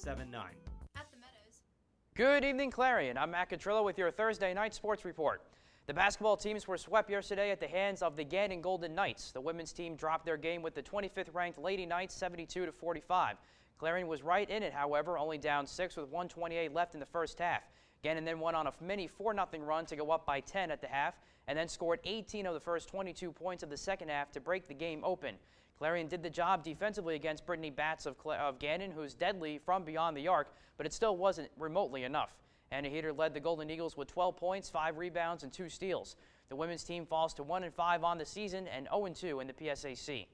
7-9. At the Meadows. Good evening, Clarion. I'm Matt Catrillo with your Thursday night sports report. The basketball teams were swept yesterday at the hands of the Gannon Golden Knights. The women's team dropped their game with the 25th ranked Lady Knights 72-45. Clarion was right in it, however, only down 6 with 1:28 left in the first half. Gannon then went on a mini 4-0 run to go up by 10 at the half and then scored 18 of the first 22 points of the second half to break the game open. Clarion did the job defensively against Brittany Batts of Gannon, who's deadly from beyond the arc, but it still wasn't remotely enough. Anna Heater led the Golden Eagles with 12 points, 5 rebounds, and 2 steals. The women's team falls to 1-5 on the season and 0-2 in the PSAC.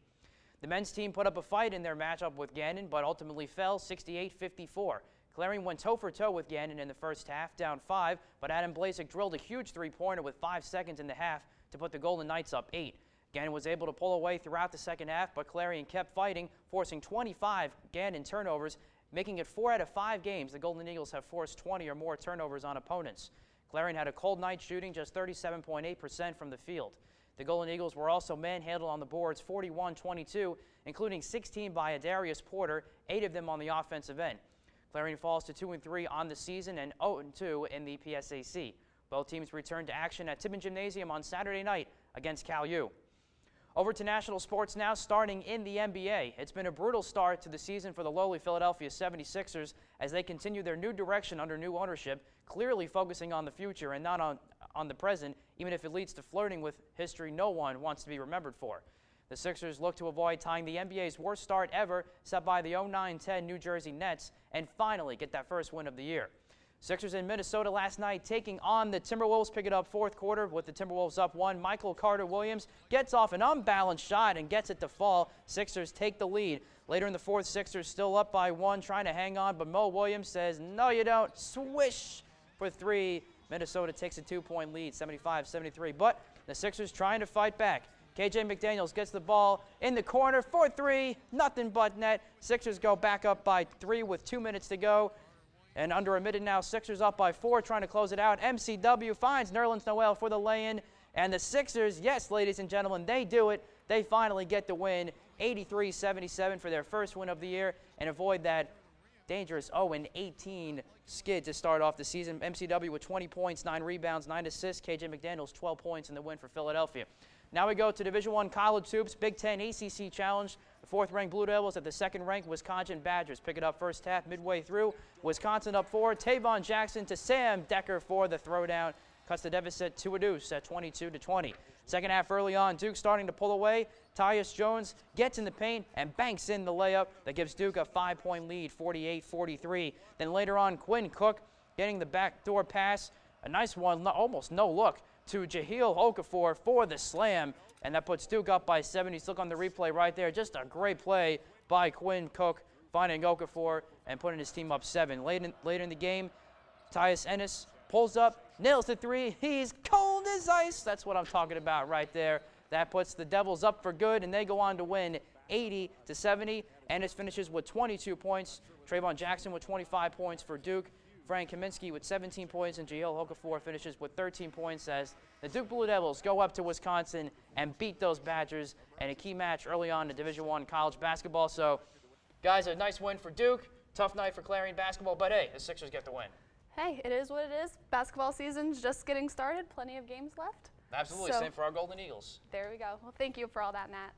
The men's team put up a fight in their matchup with Gannon, but ultimately fell 68-54. Clarion went toe-for-toe with Gannon in the first half, down 5, but Adam Blazek drilled a huge three-pointer with 5 seconds in the half to put the Golden Knights up 8. Gannon was able to pull away throughout the second half, but Clarion kept fighting, forcing 25 Gannon turnovers, making it 4 out of 5 games the Golden Eagles have forced 20 or more turnovers on opponents. Clarion had a cold night, shooting just 37.8% from the field. The Golden Eagles were also manhandled on the boards 41-22, including 16 by Adarius Porter, 8 of them on the offensive end. Clarion falls to 2-3 on the season and 0-2 in the PSAC. Both teams return to action at Tibbin Gymnasium on Saturday night against Cal U. Over to national sports now, starting in the NBA. It's been a brutal start to the season for the lowly Philadelphia 76ers as they continue their new direction under new ownership, clearly focusing on the future and not on the present, even if it leads to flirting with history no one wants to be remembered for. The Sixers look to avoid tying the NBA's worst start ever set by the 09-10 New Jersey Nets and finally get that first win of the year. Sixers in Minnesota last night taking on the Timberwolves, pick it up fourth quarter with the Timberwolves up 1. Michael Carter-Williams gets off an unbalanced shot and gets it to fall. Sixers take the lead. Later in the fourth, Sixers still up by 1, trying to hang on, but Mo Williams says, no you don't, swish for 3. Minnesota takes a 2-point lead, 75-73, but the Sixers trying to fight back. KJ McDaniels gets the ball in the corner for 3, nothing but net. Sixers go back up by 3 with 2 minutes to go. And under a minute now, Sixers up by 4, trying to close it out. MCW finds Nerlens Noel for the lay-in. And the Sixers, yes, ladies and gentlemen, they do it. They finally get the win, 83-77 for their first win of the year, and avoid that dangerous 0-18 skid to start off the season. MCW with 20 points, 9 rebounds, 9 assists. KJ McDaniels, 12 points in the win for Philadelphia. Now we go to Division I college hoops, Big Ten ACC Challenge. The 4th-ranked Blue Devils at the 2nd-ranked Wisconsin Badgers. Pick it up first half, midway through. Wisconsin up 4. Tavon Jackson to Sam Decker for the throwdown. Cuts the deficit to a deuce at 22-20. Second half early on, Duke starting to pull away. Tyus Jones gets in the paint and banks in the layup that gives Duke a 5-point lead, 48-43. Then later on, Quinn Cook getting the backdoor pass. A nice one, almost no look, to Jahlil Okafor for the slam, and that puts Duke up by 7. He's look on the replay right there. Just a great play by Quinn Cook, finding Okafor and putting his team up 7. Later in the game, Tyus Ennis pulls up, nails the 3. He's cold as ice. That's what I'm talking about right there. That puts the Devils up for good, and they go on to win 80-70. Ennis finishes with 22 points. Trayvon Jackson with 25 points for Duke. Frank Kaminsky with 17 points, and Jahlil Okafor finishes with 13 points as the Duke Blue Devils go up to Wisconsin and beat those Badgers in a key match early on in Division I college basketball. So, guys, a nice win for Duke. Tough night for Clarion basketball, but hey, the Sixers get the win. Hey, it is what it is. Basketball season's just getting started. Plenty of games left. Absolutely. Same for our Golden Eagles. There we go. Well, thank you for all that, Matt.